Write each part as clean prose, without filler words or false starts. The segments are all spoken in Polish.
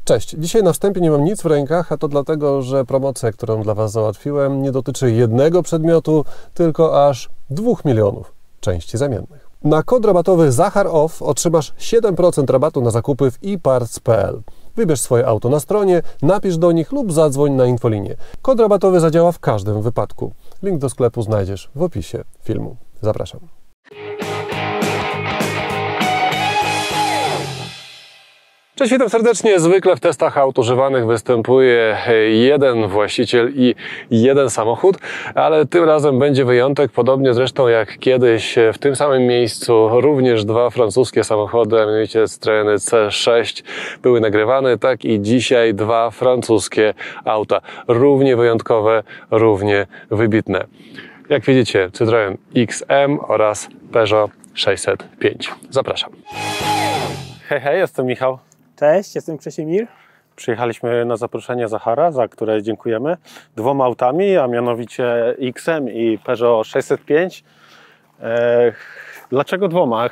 Cześć, dzisiaj na wstępie nie mam nic w rękach, a to dlatego, że promocja, którą dla Was załatwiłem, nie dotyczy jednego przedmiotu, tylko aż 2 milionów części zamiennych. Na kod rabatowy ZACHAROFF otrzymasz 7% rabatu na zakupy w eparts.pl. Wybierz swoje auto na stronie, napisz do nich lub zadzwoń na infolinię. Kod rabatowy zadziała w każdym wypadku. Link do sklepu znajdziesz w opisie filmu. Zapraszam. Cześć, witam serdecznie. Zwykle w testach aut używanych występuje jeden właściciel i jeden samochód, ale tym razem będzie wyjątek, podobnie zresztą jak kiedyś w tym samym miejscu również dwa francuskie samochody, a mianowicie Citroën C6 były nagrywane, tak i dzisiaj dwa francuskie auta, równie wyjątkowe, równie wybitne. Jak widzicie, Citroën XM oraz Peugeot 605. Zapraszam. Hej, hej, jestem Michał. Cześć, jestem Krzesimir. Przyjechaliśmy na zaproszenie Zachara, za które dziękujemy, dwoma autami, a mianowicie XM i Peugeot 605. Dlaczego dwoma?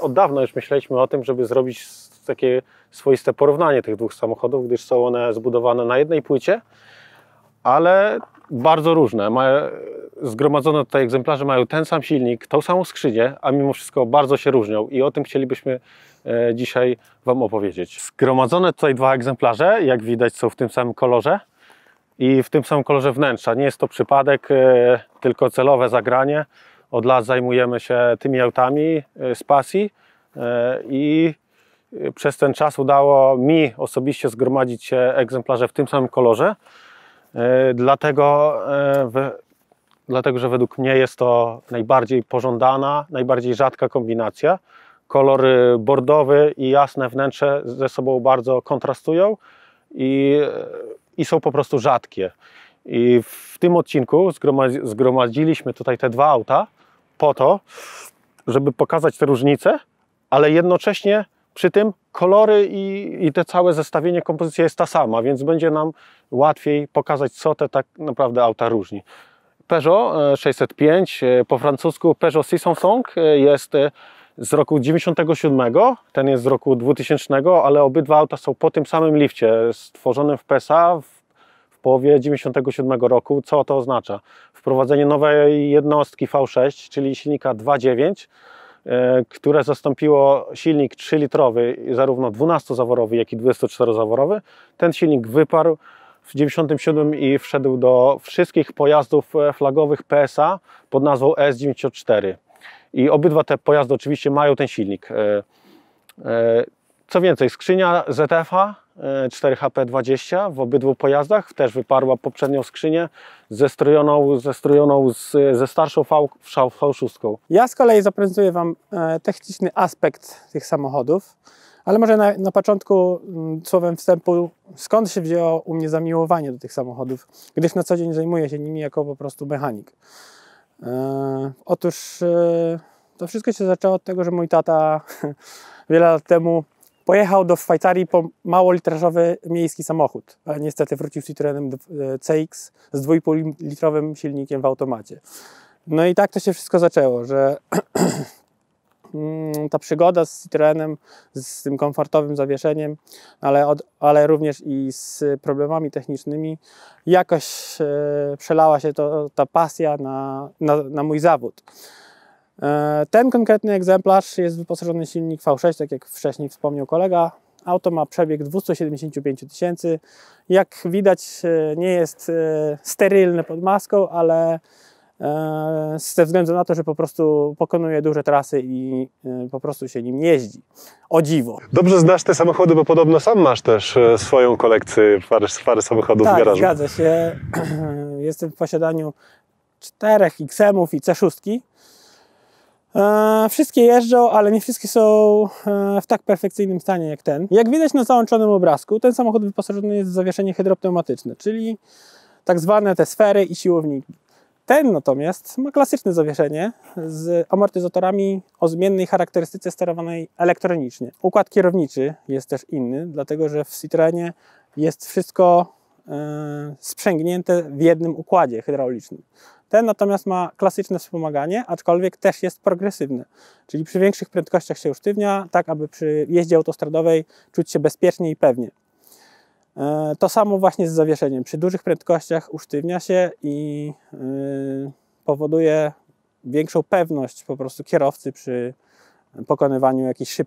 Od dawna już myśleliśmy o tym, żeby zrobić takie swoiste porównanie tych dwóch samochodów, gdyż są one zbudowane na jednej płycie, ale bardzo różne. Zgromadzone tutaj egzemplarze mają ten sam silnik, tą samą skrzynię, a mimo wszystko bardzo się różnią i o tym chcielibyśmy dzisiaj Wam opowiedzieć. Zgromadzone tutaj dwa egzemplarze, jak widać, są w tym samym kolorze i w tym samym kolorze wnętrza. Nie jest to przypadek, tylko celowe zagranie. Od lat zajmujemy się tymi autami z pasji i przez ten czas udało mi osobiście zgromadzić egzemplarze w tym samym kolorze. Dlatego, że według mnie jest to najbardziej pożądana, najbardziej rzadka kombinacja. Kolor bordowy i jasne wnętrze ze sobą bardzo kontrastują i są po prostu rzadkie. I w tym odcinku zgromadziliśmy tutaj te dwa auta po to, żeby pokazać te różnice, ale jednocześnie przy tym kolory i te całe zestawienie, kompozycja jest ta sama, więc będzie nam łatwiej pokazać, co te tak naprawdę auta różni. Peugeot 605, po francusku Peugeot 605, jest z roku 97, ten jest z roku 2000, ale obydwa auta są po tym samym lifcie, stworzonym w PSA w połowie 97 roku. Co to oznacza? Wprowadzenie nowej jednostki V6, czyli silnika 2.9, które zastąpiło silnik 3-litrowy, zarówno 12-zaworowy, jak i 24-zaworowy. Ten silnik wyparł w 97 i wszedł do wszystkich pojazdów flagowych PSA pod nazwą S94. I obydwa te pojazdy oczywiście mają ten silnik. Co więcej, skrzynia ZF-a 4HP20 w obydwu pojazdach też wyparła poprzednią skrzynię zestrojoną ze starszą V6. Ja z kolei zaprezentuję Wam techniczny aspekt tych samochodów, ale może na początku słowem wstępu, skąd się wzięło u mnie zamiłowanie do tych samochodów, gdyż na co dzień zajmuję się nimi jako po prostu mechanik. Otóż to wszystko się zaczęło od tego, że mój tata wiele lat temu pojechał do Szwajcarii po małolitrażowy miejski samochód, ale niestety wrócił z Citroenem CX z 2,5-litrowym silnikiem w automacie. No i tak to się wszystko zaczęło, że ta przygoda z Citroenem, z tym komfortowym zawieszeniem, ale również i z problemami technicznymi, jakoś przelała się ta pasja na mój zawód. Ten konkretny egzemplarz jest wyposażony w silnik V6, tak jak wcześniej wspomniał kolega. Auto ma przebieg 275 000. Jak widać, nie jest sterylne pod maską, ale ze względu na to, że po prostu pokonuje duże trasy i po prostu się nim jeździ. O dziwo. Dobrze znasz te samochody, bo podobno sam masz też swoją kolekcję, parę samochodów w garażu. Tak, zgadza się. Jestem w posiadaniu 4 XM-ów i C6. Wszystkie jeżdżą, ale nie wszystkie są w tak perfekcyjnym stanie jak ten. Jak widać na załączonym obrazku, ten samochód wyposażony jest w zawieszenie hydropneumatyczne, czyli tak zwane te sfery i siłowniki. Ten natomiast ma klasyczne zawieszenie z amortyzatorami o zmiennej charakterystyce sterowanej elektronicznie. Układ kierowniczy jest też inny, dlatego że w Citroenie jest wszystko sprzęgnięte w jednym układzie hydraulicznym. Ten natomiast ma klasyczne wspomaganie, aczkolwiek też jest progresywny, czyli przy większych prędkościach się usztywnia, tak aby przy jeździe autostradowej czuć się bezpiecznie i pewnie. To samo właśnie z zawieszeniem. Przy dużych prędkościach usztywnia się i powoduje większą pewność po prostu kierowcy przy pokonywaniu jakichś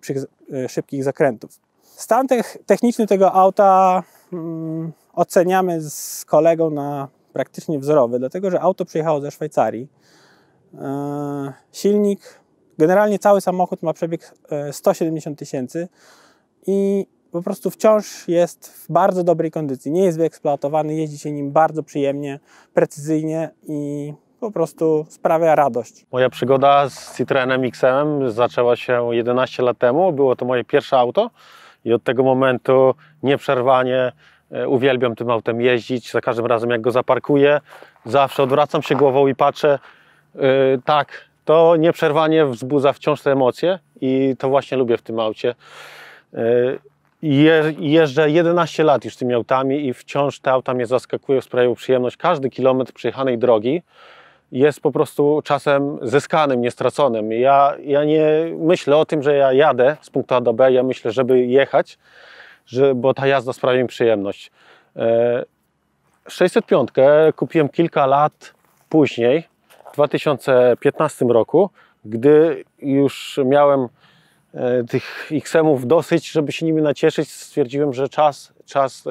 szybkich zakrętów. Stan techniczny tego auta oceniamy z kolegą na praktycznie wzorowy, dlatego że auto przyjechało ze Szwajcarii. Silnik, generalnie cały samochód ma przebieg 170 000 i po prostu wciąż jest w bardzo dobrej kondycji. Nie jest wyeksploatowany, jeździ się nim bardzo przyjemnie, precyzyjnie i po prostu sprawia radość. Moja przygoda z Citroenem XM zaczęła się 11 lat temu. Było to moje pierwsze auto i od tego momentu nieprzerwanie uwielbiam tym autem jeździć. Za każdym razem jak go zaparkuję, zawsze odwracam się głową i patrzę. Tak, to nieprzerwanie wzbudza wciąż te emocje i to właśnie lubię w tym aucie. Jeżdżę 11 lat już tymi autami i wciąż te auta mnie zaskakują, sprawiają przyjemność. Każdy kilometr przejechanej drogi jest po prostu czasem zyskanym, niestraconym. Ja nie myślę o tym, że ja jadę z punktu A do B, ja myślę, żeby jechać, bo ta jazda sprawia mi przyjemność. 605 kupiłem kilka lat później, w 2015 roku, gdy już miałem tych XM-ów dosyć, żeby się nimi nacieszyć, stwierdziłem, że czas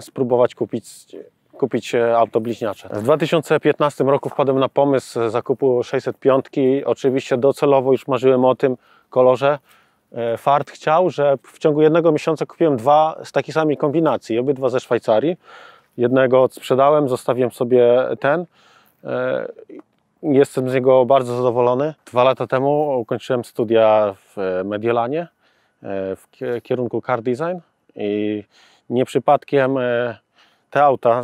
spróbować kupić auto bliźniacze. W 2015 roku wpadłem na pomysł zakupu 605. Oczywiście docelowo już marzyłem o tym kolorze. Fart chciał, że w ciągu jednego miesiąca kupiłem dwa z takiej samej kombinacji, obydwa ze Szwajcarii. Jednego odsprzedałem, zostawiłem sobie ten. Jestem z niego bardzo zadowolony. 2 lata temu ukończyłem studia w Mediolanie w kierunku car design i nie przypadkiem te auta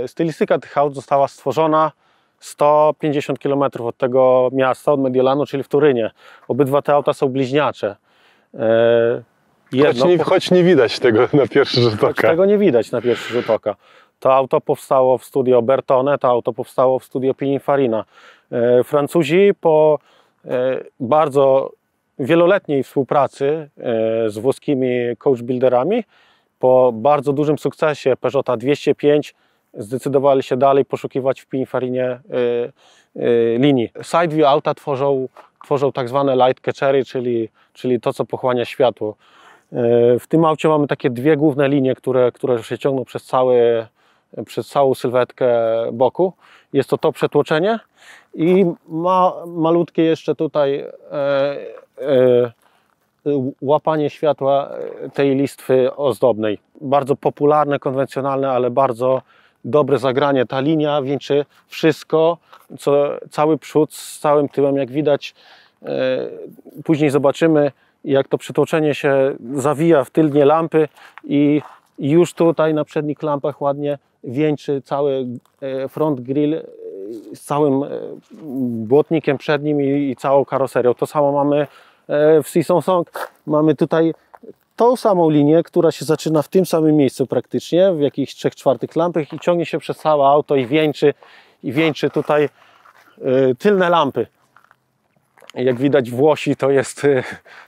stylistyka tych aut została stworzona 150 km od tego miasta, od Mediolanu, czyli w Turynie. Obydwa te auta są bliźniacze. Choć nie widać tego na pierwszy rzut oka. Tego nie widać na pierwszy rzut oka. To auto powstało w studio Bertone, to auto powstało w studio Pininfarina. Francuzi po bardzo wieloletniej współpracy z włoskimi coachbuilderami, po bardzo dużym sukcesie Peugeota 205 zdecydowali się dalej poszukiwać w Pininfarinie linii. Side view auta tworzą tak zwane light catchery, czyli to, co pochłania światło. W tym aucie mamy takie dwie główne linie, które się ciągną przez całą sylwetkę boku. Jest to przetłoczenie i malutkie jeszcze tutaj łapanie światła tej listwy ozdobnej. Bardzo popularne, konwencjonalne, ale bardzo dobre zagranie. Ta linia wieńczy wszystko, cały przód z całym tyłem, jak widać. Później zobaczymy, jak to przetłoczenie się zawija w tylnie lampy i już tutaj na przednich lampach ładnie wieńczy cały front grille z całym błotnikiem przed nim i całą karoserią. To samo mamy w Song. Mamy tutaj tą samą linię, która się zaczyna w tym samym miejscu praktycznie, w jakichś 3/4 lampach i ciągnie się przez całe auto i wieńczy tutaj tylne lampy. Jak widać, Włosi to jest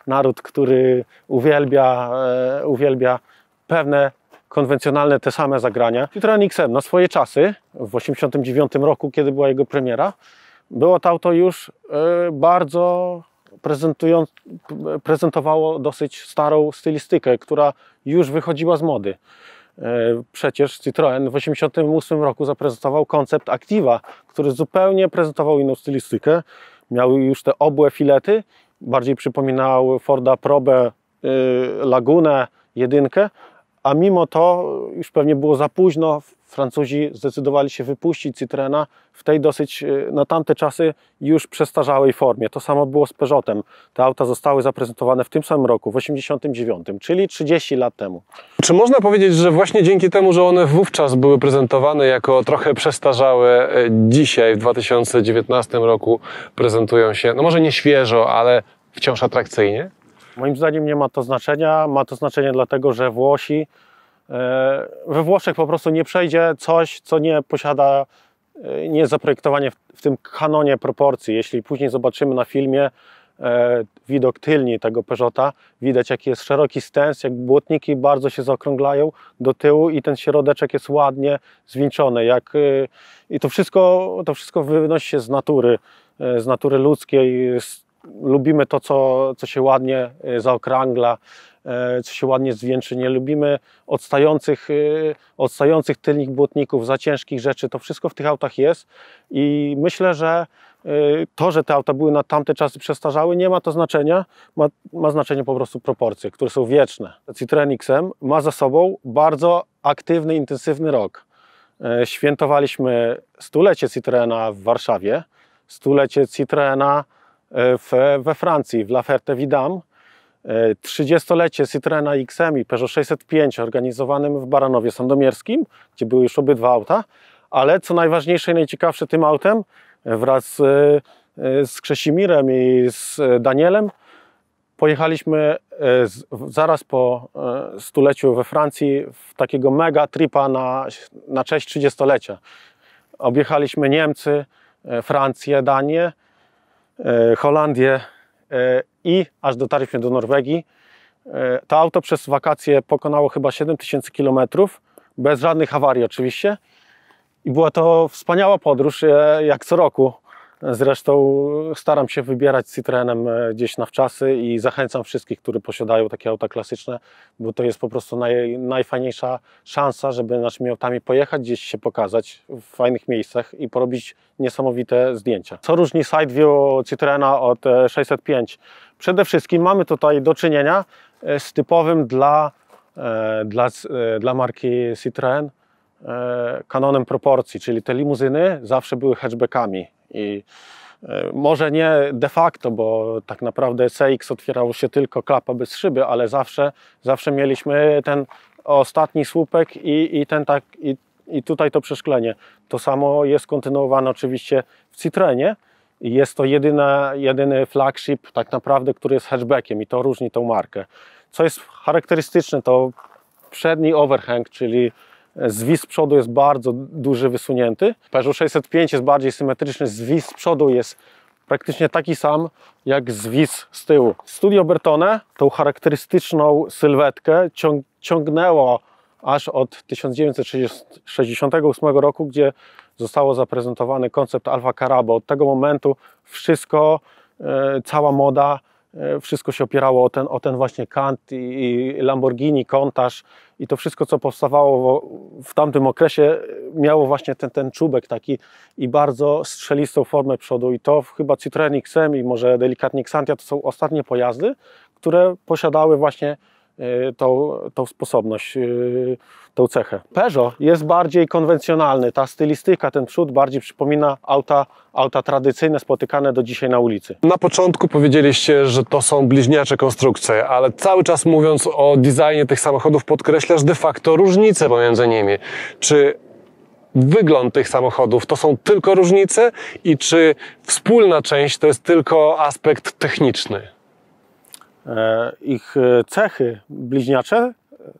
naród, który uwielbia pewne konwencjonalne, te same zagrania. Citroen XM na swoje czasy, w 1989 roku, kiedy była jego premiera, było to auto już bardzo prezentowało dosyć starą stylistykę, która już wychodziła z mody. Przecież Citroen w 1988 roku zaprezentował koncept Activa, który zupełnie prezentował inną stylistykę. Miał już te obłe filety, bardziej przypominał Forda Probę, Lagunę, 1, a mimo to już pewnie było za późno. Francuzi zdecydowali się wypuścić Citroena w tej dosyć na tamte czasy już przestarzałej formie. To samo było z Peugeotem. Te auta zostały zaprezentowane w tym samym roku, w 1989, czyli 30 lat temu. Czy można powiedzieć, że właśnie dzięki temu, że one wówczas były prezentowane jako trochę przestarzałe, dzisiaj w 2019 roku prezentują się, no może nie świeżo, ale wciąż atrakcyjnie? Moim zdaniem nie ma to znaczenia. Ma to znaczenie dlatego, że Włosi We Włoszech po prostu nie przejdzie coś, co nie posiada, nie jest zaprojektowanie w tym kanonie proporcji. Jeśli później zobaczymy na filmie widok tylni tego Peugeota, widać jaki jest szeroki stęs, jak błotniki bardzo się zaokrąglają do tyłu i ten środeczek jest ładnie zwieńczony. I to wszystko wynosi się z natury ludzkiej. Lubimy to, co się ładnie zaokrągla, co się ładnie zwieńczy. Nie lubimy odstających tylnych błotników, za ciężkich rzeczy. To wszystko w tych autach jest i myślę, że to, że te auta były na tamte czasy przestarzałe, nie ma to znaczenia. Ma znaczenie po prostu proporcje, które są wieczne. Citroen XM ma za sobą bardzo aktywny, intensywny rok. Świętowaliśmy stulecie Citroena w Warszawie, stulecie Citroena we Francji, w La Ferté-Vidame, 30-lecie Citroena XM i Peugeot 605 organizowanym w Baranowie Sandomierskim, gdzie były już obydwa auta, ale co najważniejsze i najciekawsze, tym autem wraz z Krzesimierem i z Danielem pojechaliśmy zaraz po stuleciu we Francji w takiego mega tripa na cześć 30-lecia. Objechaliśmy Niemcy, Francję, Danię, Holandię i aż dotarliśmy do Norwegii. To auto przez wakacje pokonało chyba 7000 km, bez żadnych awarii oczywiście. I była to wspaniała podróż, jak co roku. Zresztą staram się wybierać z Citroenem gdzieś na wczasy i zachęcam wszystkich, którzy posiadają takie auta klasyczne, bo to jest po prostu najfajniejsza szansa, żeby naszymi autami pojechać, gdzieś się pokazać w fajnych miejscach i porobić niesamowite zdjęcia. Co różni side view Citroena od 605? Przede wszystkim mamy tutaj do czynienia z typowym dla marki Citroen kanonem proporcji, czyli te limuzyny zawsze były hatchbackami i może nie de facto, bo tak naprawdę CX otwierało się tylko klapa bez szyby, ale zawsze mieliśmy ten ostatni słupek i tutaj to przeszklenie. To samo jest kontynuowane oczywiście w Citroenie. Jest to jedyny flagship tak naprawdę, który jest hatchbackiem i to różni tą markę. Co jest charakterystyczne, to przedni overhang, czyli zwis z przodu jest bardzo duży, wysunięty. Peugeot 605 jest bardziej symetryczny, zwis z przodu jest praktycznie taki sam jak zwis z tyłu. Studio Bertone tą charakterystyczną sylwetkę ciągnęło aż od 1968 roku, gdzie zostało zaprezentowany koncept Alfa Carabo. Od tego momentu wszystko, cała moda, wszystko się opierało o ten właśnie kant i Lamborghini, Countach i to wszystko, co powstawało w tamtym okresie, miało właśnie ten czubek taki i bardzo strzelistą formę przodu i to chyba Citroen XM i może delikatnie Xantia to są ostatnie pojazdy, które posiadały właśnie tą sposobność, tą cechę. Peugeot jest bardziej konwencjonalny, ta stylistyka, ten przód bardziej przypomina auta tradycyjne spotykane do dzisiaj na ulicy. Na początku powiedzieliście, że to są bliźniacze konstrukcje, ale cały czas mówiąc o designie tych samochodów podkreślasz de facto różnice pomiędzy nimi. Czy wygląd tych samochodów to są tylko różnice i czy wspólna część to jest tylko aspekt techniczny? Ich cechy bliźniacze,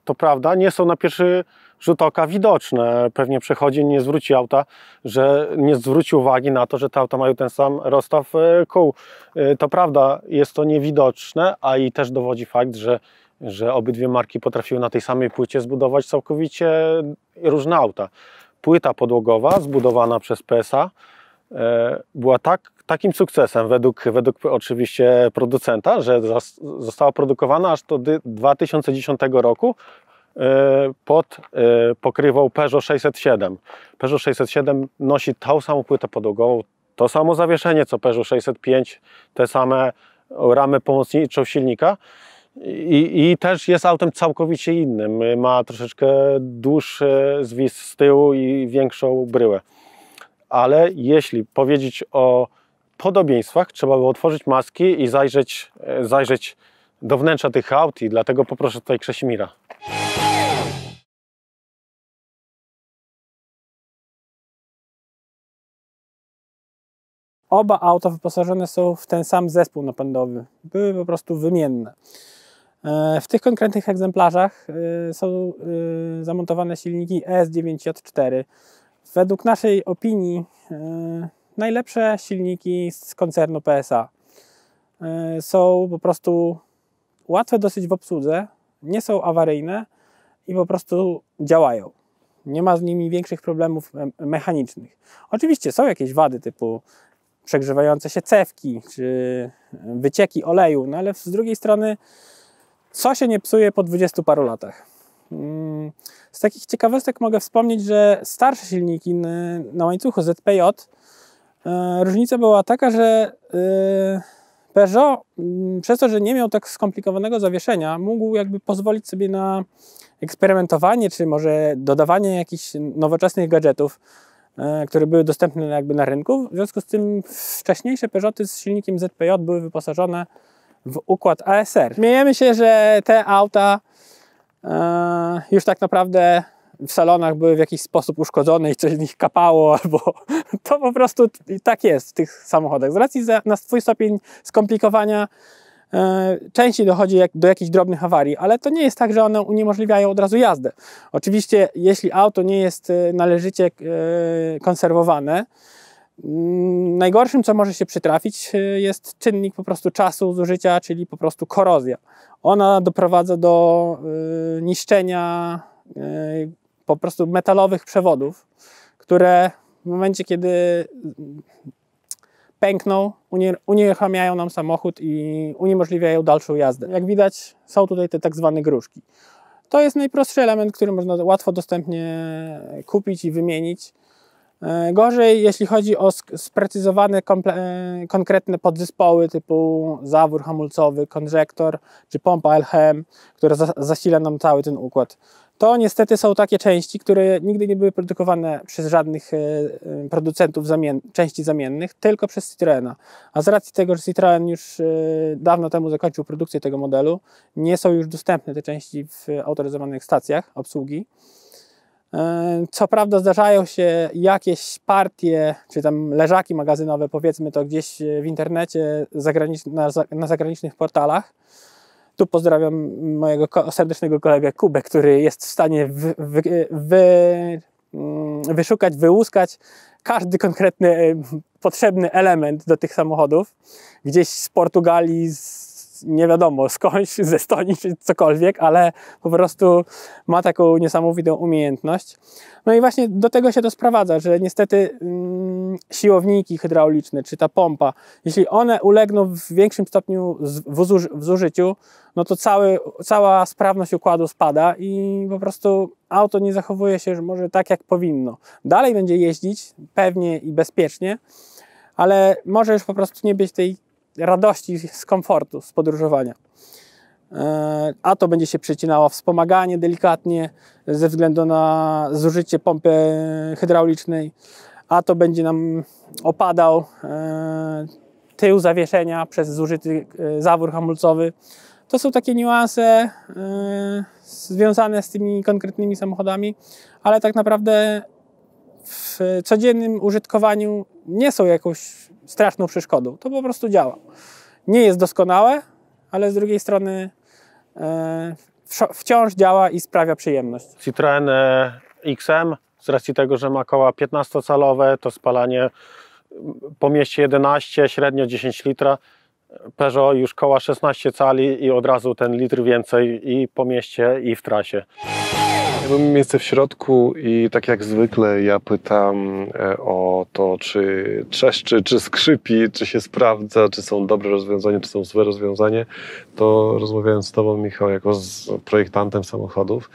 to prawda, nie są na pierwszy rzut oka widoczne. Pewnie przechodzień nie zwróci uwagi na to, że te auta mają ten sam rozstaw kół. To prawda, jest to niewidoczne, a i też dowodzi fakt, że obydwie marki potrafiły na tej samej płycie zbudować całkowicie różne auta. Płyta podłogowa zbudowana przez PSA była takim sukcesem według oczywiście producenta, że została produkowana aż do 2010 roku pod pokrywą Peugeot 607. Peugeot 607 nosi tą samą płytę podłogową, to samo zawieszenie co Peugeot 605, te same ramy pomocniczą silnika i też jest autem całkowicie innym. Ma troszeczkę dłuższy zwis z tyłu i większą bryłę. Ale jeśli powiedzieć o podobieństwach, trzeba by otworzyć maski i zajrzeć do wnętrza tych aut i dlatego poproszę tutaj Krzesimira. Oba auta wyposażone są w ten sam zespół napędowy. Były po prostu wymienne. W tych konkretnych egzemplarzach są zamontowane silniki ES9J4. Według naszej opinii najlepsze silniki z koncernu PSA. Są po prostu łatwe dosyć w obsłudze, nie są awaryjne i po prostu działają. Nie ma z nimi większych problemów mechanicznych. Oczywiście są jakieś wady typu przegrzewające się cewki czy wycieki oleju, no ale z drugiej strony co się nie psuje po 20 paru latach. Z takich ciekawostek mogę wspomnieć, że starsze silniki na łańcuchu ZPJ różnica była taka, że Peugeot przez to, że nie miał tak skomplikowanego zawieszenia, mógł jakby pozwolić sobie na eksperymentowanie, czy może dodawanie jakichś nowoczesnych gadżetów, które były dostępne jakby na rynku. W związku z tym wcześniejsze Peugeoty z silnikiem ZPJ były wyposażone w układ ASR. Śmiejemy się, że te auta już tak naprawdę w salonach były w jakiś sposób uszkodzone i coś z nich kapało, albo to po prostu tak jest w tych samochodach. Z racji na swój stopień skomplikowania częściej dochodzi do jakichś drobnych awarii, ale to nie jest tak, że one uniemożliwiają od razu jazdę. Oczywiście, jeśli auto nie jest należycie konserwowane, najgorszym, co może się przytrafić, jest czynnik po prostu czasu zużycia, czyli po prostu korozja. Ona doprowadza do niszczenia po prostu metalowych przewodów, które w momencie, kiedy pękną, unieruchamiają nam samochód i uniemożliwiają dalszą jazdę. Jak widać, są tutaj te tak zwane gruszki. To jest najprostszy element, który można łatwo dostępnie kupić i wymienić. Gorzej, jeśli chodzi o sprecyzowane konkretne podzespoły typu zawór hamulcowy, konżektor czy pompa LHM, która zasila nam cały ten układ. To niestety są takie części, które nigdy nie były produkowane przez żadnych producentów części zamiennych, tylko przez Citroena. A z racji tego, że Citroen już dawno temu zakończył produkcję tego modelu, nie są już dostępne te części w autoryzowanych stacjach obsługi. Co prawda zdarzają się jakieś partie, czy tam leżaki magazynowe, powiedzmy to gdzieś w internecie, na zagranicznych portalach. Tu pozdrawiam mojego serdecznego kolegę Kubę, który jest w stanie wyszukać, wyłuskać każdy konkretny potrzebny element do tych samochodów. Gdzieś z Portugalii, nie wiadomo skądś, z Estonii czy cokolwiek, ale po prostu ma taką niesamowitą umiejętność. No i właśnie do tego się to sprowadza, że niestety siłowniki hydrauliczne czy ta pompa, jeśli one ulegną w większym stopniu w zużyciu, no to cała sprawność układu spada i po prostu auto nie zachowuje się może tak, jak powinno. Dalej będzie jeździć pewnie i bezpiecznie, ale może już po prostu nie być tej radości z komfortu, z podróżowania. A to będzie się przycinało wspomaganie delikatnie ze względu na zużycie pompy hydraulicznej, a to będzie nam opadał tył zawieszenia przez zużyty zawór hamulcowy. To są takie niuanse związane z tymi konkretnymi samochodami, ale tak naprawdę w codziennym użytkowaniu nie są jakąś straszną przeszkodą. To po prostu działa. Nie jest doskonałe, ale z drugiej strony wciąż działa i sprawia przyjemność. Citroen XM, z racji tego, że ma koła 15-calowe, to spalanie po mieście 11, średnio 10 litra. Peugeot już koła 16 cali i od razu ten litr więcej i po mieście, i w trasie. Ja mam miejsce w środku i tak jak zwykle ja pytam o to, czy trzeszczy, czy skrzypi, czy się sprawdza, czy są dobre rozwiązania, czy są złe rozwiązania. To rozmawiając z Tobą, Michał, jako z projektantem samochodów,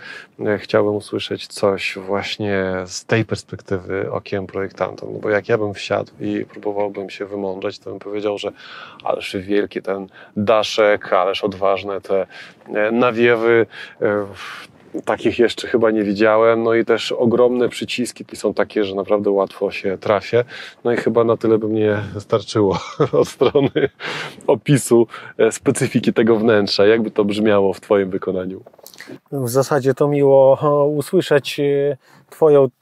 chciałbym usłyszeć coś właśnie z tej perspektywy okiem projektanta. No bo jak ja bym wsiadł i próbowałbym się wymądrzeć, to bym powiedział, że ależ wielki ten daszek, ależ odważne te nawiewy, takich jeszcze chyba nie widziałem, no i też ogromne przyciski są takie, że naprawdę łatwo się trafię. No i chyba na tyle by mnie starczyło od strony opisu specyfiki tego wnętrza. Jakby to brzmiało w Twoim wykonaniu? W zasadzie to miło usłyszeć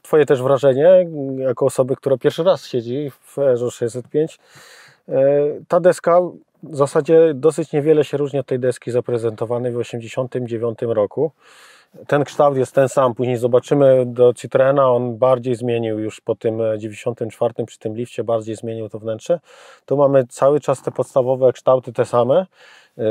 Twoje też wrażenie, jako osoby, która pierwszy raz siedzi w Peugeot 605. Ta deska w zasadzie dosyć niewiele się różni od tej deski zaprezentowanej w 1989 roku. Ten kształt jest ten sam, później zobaczymy do Citroena, on bardziej zmienił już po tym 94 przy tym lifcie, bardziej zmienił to wnętrze. Tu mamy cały czas te podstawowe kształty te same,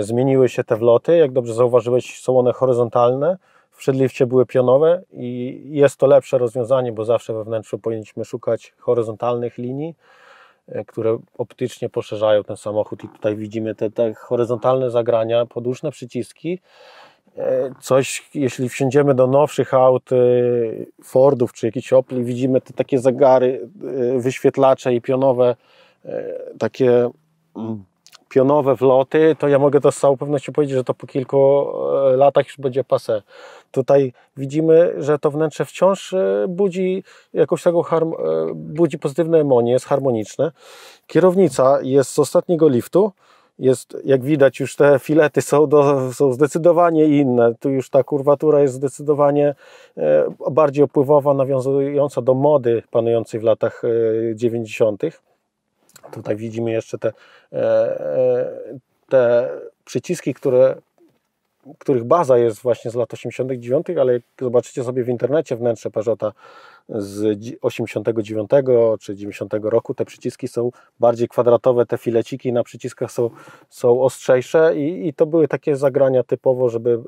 zmieniły się te wloty, jak dobrze zauważyłeś, są one horyzontalne, w przedlifcie były pionowe i jest to lepsze rozwiązanie, bo zawsze we wnętrzu powinniśmy szukać horyzontalnych linii, które optycznie poszerzają ten samochód i tutaj widzimy te horyzontalne zagrania, podłużne przyciski. Coś, jeśli wsiądziemy do nowszych aut, Fordów czy jakichś Opli, widzimy te takie zegary, wyświetlacze i pionowe, takie pionowe wloty, to ja mogę to z całą pewnością powiedzieć, że to po kilku latach już będzie passé. Tutaj widzimy, że to wnętrze wciąż budzi jakąś taką budzi pozytywne emonie, jest harmoniczne. Kierownica jest z ostatniego liftu. Jest, jak widać, już te filety są zdecydowanie inne. Tu już ta kurwatura jest zdecydowanie bardziej opływowa, nawiązująca do mody panującej w latach 90. Tutaj widzimy jeszcze te przyciski, których baza jest właśnie z lat 89, ale jak zobaczycie sobie w internecie wnętrze Peugeota z 89 czy 90 roku, te przyciski są bardziej kwadratowe, te fileciki na przyciskach są ostrzejsze i to były takie zagrania typowo, żeby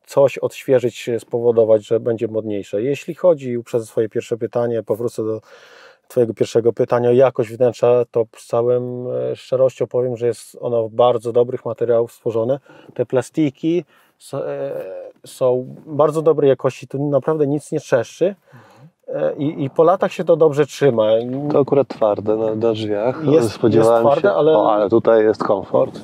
coś odświeżyć, spowodować, że będzie modniejsze. Jeśli chodzi, uprzedzę swoje pierwsze pytanie, powrócę do Twojego pierwszego pytania o jakość wnętrza, to z całą szczerością powiem, że jest ono w bardzo dobrych materiałów stworzone. Te plastiki są bardzo dobrej jakości, tu naprawdę nic nie trzeszczy i po latach się to dobrze trzyma. To akurat twarde na drzwiach. Jest twarde, się, ale tutaj jest komfort.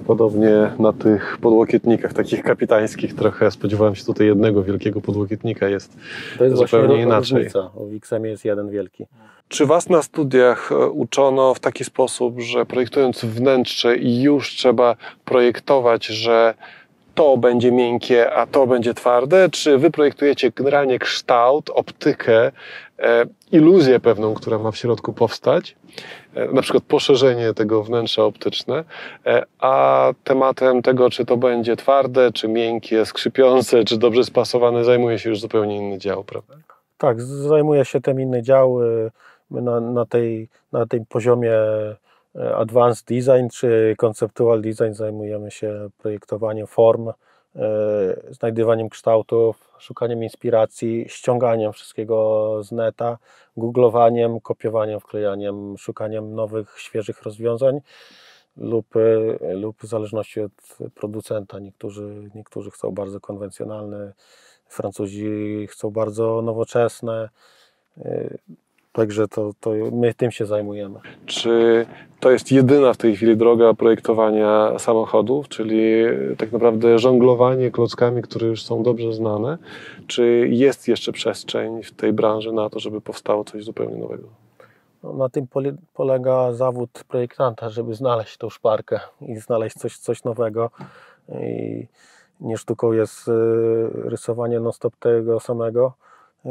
Podobnie na tych podłokietnikach takich kapitańskich trochę spodziewałem się tutaj jednego wielkiego podłokietnika, jest to jest zupełnie inaczej. Różnica. W XM jest jeden wielki. Czy Was na studiach uczono w taki sposób, że projektując wnętrze już trzeba projektować, że to będzie miękkie, a to będzie twarde? Czy Wy projektujecie generalnie kształt, optykę, iluzję pewną, która ma w środku powstać, na przykład poszerzenie tego wnętrza optyczne, a tematem tego, czy to będzie twarde, czy miękkie, skrzypiące, czy dobrze spasowane, zajmuje się już zupełnie inny dział, prawda? Tak, zajmuje się tym inny dział. My na tym poziomie Advanced Design czy Conceptual Design zajmujemy się projektowaniem form, znajdywaniem kształtów, szukaniem inspiracji, ściąganiem wszystkiego z neta, googlowaniem, kopiowaniem, wklejaniem, szukaniem nowych, świeżych rozwiązań lub w zależności od producenta. Niektórzy chcą bardzo konwencjonalne, Francuzi chcą bardzo nowoczesne. Także to my tym się zajmujemy. Czy to jest jedyna w tej chwili droga projektowania samochodów, czyli tak naprawdę żonglowanie klockami, które już są dobrze znane? Czy jest jeszcze przestrzeń w tej branży na to, żeby powstało coś zupełnie nowego? No, na tym polega zawód projektanta, żeby znaleźć tą szparkę i znaleźć coś nowego. I nie sztuką jest rysowanie non-stop tego samego.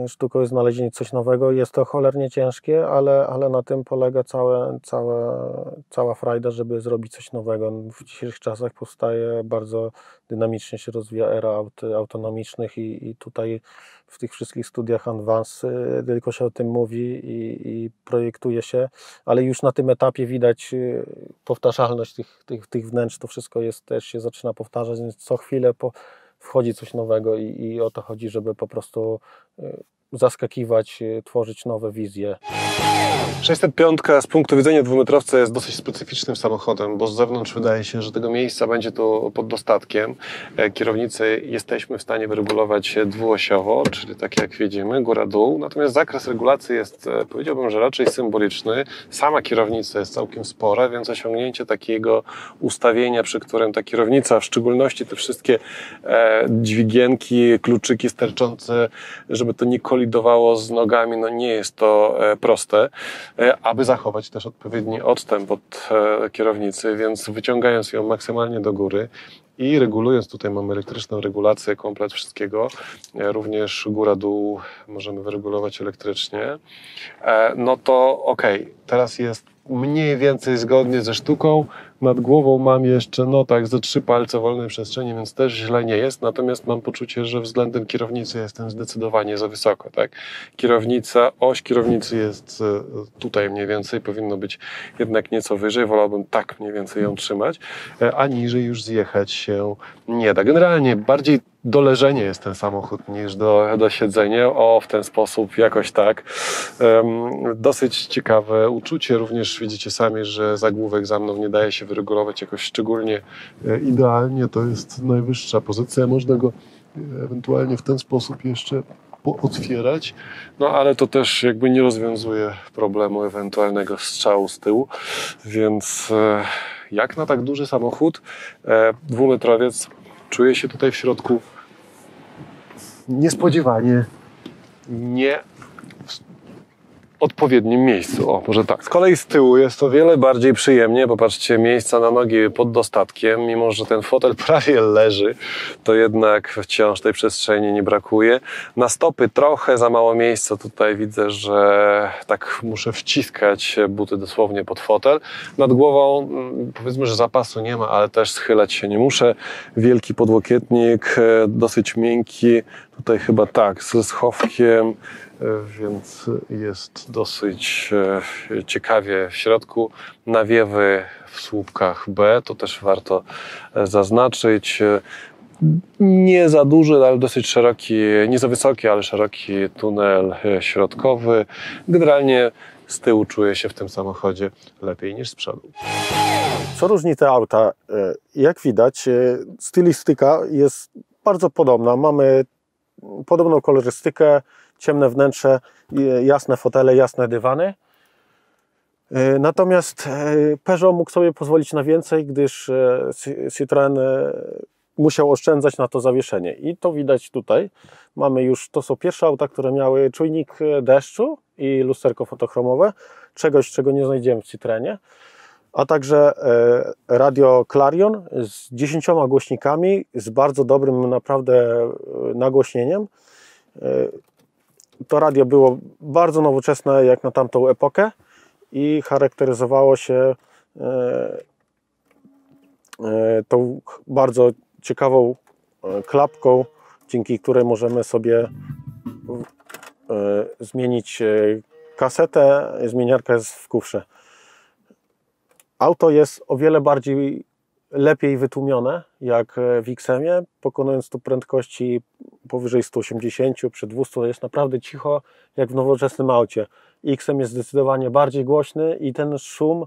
Sztuką jest znalezienie coś nowego. Jest to cholernie ciężkie, ale na tym polega cała frajda, żeby zrobić coś nowego. W dzisiejszych czasach powstaje, bardzo dynamicznie się rozwija era aut autonomicznych i tutaj w tych wszystkich studiach Advance tylko się o tym mówi i projektuje się, ale już na tym etapie widać powtarzalność tych wnętrz. To wszystko też się zaczyna powtarzać, więc co chwilę wchodzi coś nowego i o to chodzi, żeby po prostu zaskakiwać, tworzyć nowe wizje. 605 z punktu widzenia dwumetrowca jest dosyć specyficznym samochodem, bo z zewnątrz wydaje się, że tego miejsca będzie tu pod dostatkiem. Kierownicę jesteśmy w stanie wyregulować dwuosiowo, czyli tak jak widzimy, góra-dół. Natomiast zakres regulacji jest, powiedziałbym, że raczej symboliczny. Sama kierownica jest całkiem spora, więc osiągnięcie takiego ustawienia, przy którym ta kierownica, w szczególności te wszystkie dźwigienki, kluczyki sterczące, żeby to nie kolidowało z nogami, no nie jest to proste, aby zachować też odpowiedni odstęp od kierownicy, więc wyciągając ją maksymalnie do góry i regulując, tutaj mamy elektryczną regulację, komplet wszystkiego, również góra-dół możemy wyregulować elektrycznie, no to okej, teraz jest mniej więcej zgodnie ze sztuką, Nad głową mam jeszcze, no tak, ze 3 palce wolnej przestrzeni, więc też źle nie jest. Natomiast mam poczucie, że względem kierownicy jestem zdecydowanie za wysoko, tak? Oś kierownicy jest tutaj mniej więcej, powinno być jednak nieco wyżej. Wolałbym tak mniej więcej ją trzymać, a niżej już zjechać się nie da. Generalnie bardziej do leżenia jest ten samochód niż do siedzenia. W ten sposób jakoś tak. Dosyć ciekawe uczucie. Również widzicie sami, że zagłówek za mną nie daje się wyregulować jakoś szczególnie idealnie. To jest najwyższa pozycja. Można go ewentualnie w ten sposób jeszcze otwierać, no ale to też jakby nie rozwiązuje problemu ewentualnego strzału z tyłu, więc jak na tak duży samochód, dwumetrowiec czuje się tutaj w środku niespodziewanie nie w odpowiednim miejscu. Może tak. Z kolei z tyłu jest o wiele bardziej przyjemnie. Popatrzcie, miejsca na nogi pod dostatkiem. Mimo że ten fotel prawie leży, to jednak wciąż tej przestrzeni nie brakuje. Na stopy trochę za mało miejsca. Tutaj widzę, że tak muszę wciskać buty dosłownie pod fotel. Nad głową powiedzmy, że zapasu nie ma, ale też schylać się nie muszę. Wielki podłokietnik, dosyć miękki. Tutaj chyba tak, ze schowkiem, więc jest dosyć ciekawie w środku. Nawiewy w słupkach B, to też warto zaznaczyć. Nie za duży, ale dosyć szeroki, nie za wysoki, ale szeroki tunel środkowy. Generalnie z tyłu czuję się w tym samochodzie lepiej niż z przodu. Co różni te auta? Jak widać, stylistyka jest bardzo podobna. Mamy podobną kolorystykę, ciemne wnętrze, jasne fotele, jasne dywany. Natomiast Peugeot mógł sobie pozwolić na więcej, gdyż Citroën musiał oszczędzać na to zawieszenie. I to widać tutaj. Mamy już, to są pierwsze auta, które miały czujnik deszczu i lusterko fotochromowe. Czegoś, czego nie znajdziemy w Citroenie. A także radio Clarion z 10 głośnikami, z bardzo dobrym naprawdę nagłośnieniem. To radio było bardzo nowoczesne jak na tamtą epokę i charakteryzowało się tą bardzo ciekawą klapką, dzięki której możemy sobie zmienić kasetę. Zmieniarka jest w kufrze. Auto jest o wiele bardziej lepiej wytłumione jak w XM-ie, pokonując tu prędkości powyżej 180, przy 200 jest naprawdę cicho jak w nowoczesnym aucie. XM jest zdecydowanie bardziej głośny i ten szum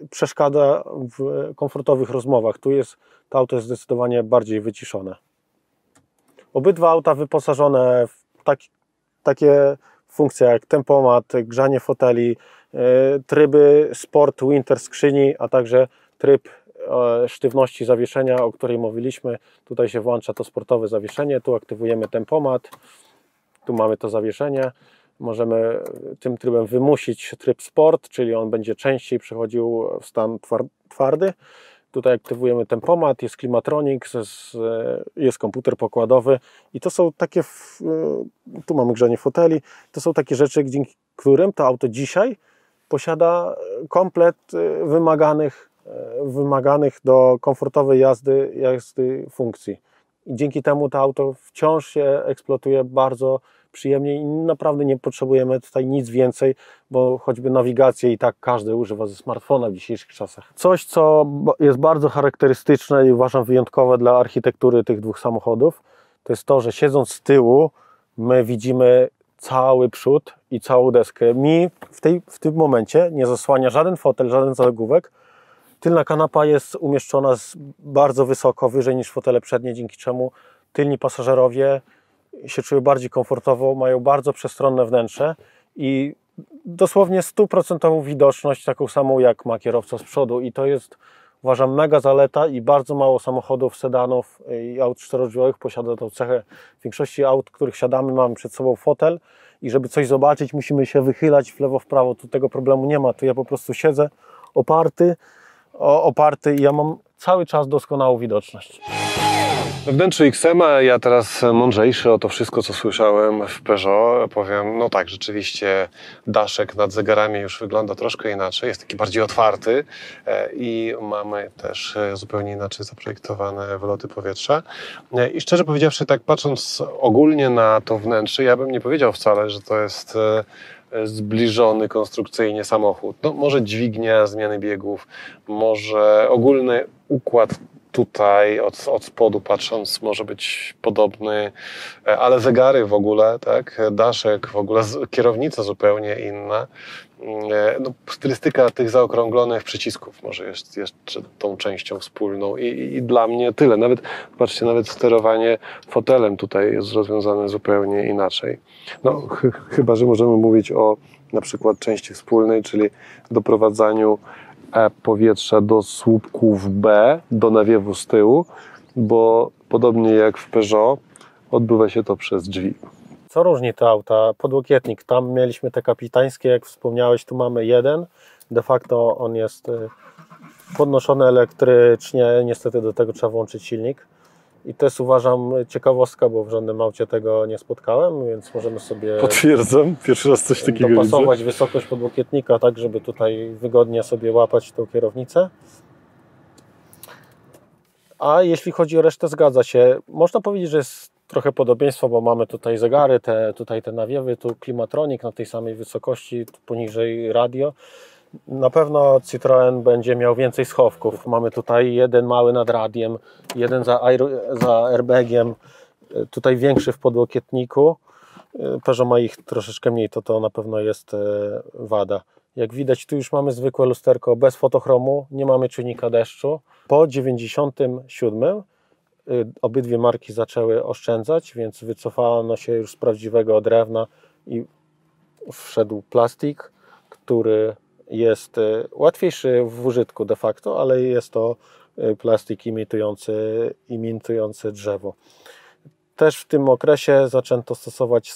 przeszkadza w komfortowych rozmowach. To auto jest zdecydowanie bardziej wyciszone. Obydwa auta wyposażone w takie funkcje jak tempomat, grzanie foteli, tryby Sport, Winter skrzyni, a także tryb sztywności zawieszenia, o której mówiliśmy. Tutaj się włącza to sportowe zawieszenie, tu aktywujemy tempomat, tu mamy to zawieszenie. Możemy tym trybem wymusić tryb Sport, czyli on będzie częściej przechodził w stan twardy. Tutaj aktywujemy tempomat, jest klimatronik, jest komputer pokładowy i to są takie, tu mamy grzanie foteli, to są takie rzeczy, dzięki którym to auto dzisiaj posiada komplet wymaganych do komfortowej jazdy funkcji. I dzięki temu to auto wciąż się eksploatuje bardzo przyjemnie i naprawdę nie potrzebujemy tutaj nic więcej, bo choćby nawigację i tak każdy używa ze smartfona w dzisiejszych czasach. Coś, co jest bardzo charakterystyczne i uważam wyjątkowe dla architektury tych dwóch samochodów, to jest to, że siedząc z tyłu my widzimy cały przód i całą deskę. Mi w tym momencie nie zasłania żaden fotel, żaden zagłówek. Tylna kanapa jest umieszczona bardzo wysoko, wyżej niż fotele przednie, dzięki czemu tylni pasażerowie się czują bardziej komfortowo, mają bardzo przestronne wnętrze i dosłownie 100% widoczność, taką samą jak ma kierowca z przodu i to jest, uważam, mega zaleta i bardzo mało samochodów, sedanów i aut czterodrzwiowych posiada tą cechę. W większości aut, których siadamy, mamy przed sobą fotel i żeby coś zobaczyć, musimy się wychylać w lewo, w prawo. Tu tego problemu nie ma, tu ja po prostu siedzę oparty i ja mam cały czas doskonałą widoczność. We wnętrzu XM-a ja teraz mądrzejszy o to wszystko, co słyszałem w Peugeot, powiem, no tak, rzeczywiście daszek nad zegarami już wygląda troszkę inaczej, jest taki bardziej otwarty i mamy też zupełnie inaczej zaprojektowane wyloty powietrza. I szczerze powiedziawszy, tak patrząc ogólnie na to wnętrze, ja bym nie powiedział wcale, że to jest zbliżony konstrukcyjnie samochód. No, może dźwignia, zmiany biegów, może ogólny układ tutaj od spodu patrząc może być podobny, ale zegary w ogóle, tak, daszek w ogóle, kierownica zupełnie inna. No, stylistyka tych zaokrąglonych przycisków może jest jeszcze tą częścią wspólną i dla mnie tyle. Nawet, patrzcie, nawet sterowanie fotelem tutaj jest rozwiązane zupełnie inaczej. No, chyba że możemy mówić o na przykład części wspólnej, czyli doprowadzaniu powietrza do słupków B, do nawiewu z tyłu, bo podobnie jak w Peugeot odbywa się to przez drzwi. Co różni te auta? Podłokietnik, tam mieliśmy te kapitańskie, jak wspomniałeś, tu mamy jeden. De facto on jest podnoszony elektrycznie, niestety do tego trzeba włączyć silnik. I to jest, uważam, ciekawostka, bo w żadnym aucie tego nie spotkałem, więc możemy sobie Potwierdzam, pierwszy raz coś takiego dopasować wysokość podłokietnika, tak żeby tutaj wygodnie sobie łapać tą kierownicę. A jeśli chodzi o resztę, zgadza się. Można powiedzieć, że jest trochę podobieństwo, bo mamy tutaj zegary, tutaj te nawiewy, tu klimatronik na tej samej wysokości, tu poniżej radio. Na pewno Citroen będzie miał więcej schowków. Mamy tutaj jeden mały nad radiem, jeden za airbagiem, tutaj większy w podłokietniku. Peugeot ma ich troszeczkę mniej, to na pewno jest wada. Jak widać, tu już mamy zwykłe lusterko bez fotochromu, nie mamy czujnika deszczu. Po 97 obydwie marki zaczęły oszczędzać, więc wycofano się już z prawdziwego drewna i wszedł plastik, który jest łatwiejszy w użytku de facto, ale jest to plastik imitujący drzewo. Też w tym okresie zaczęto stosować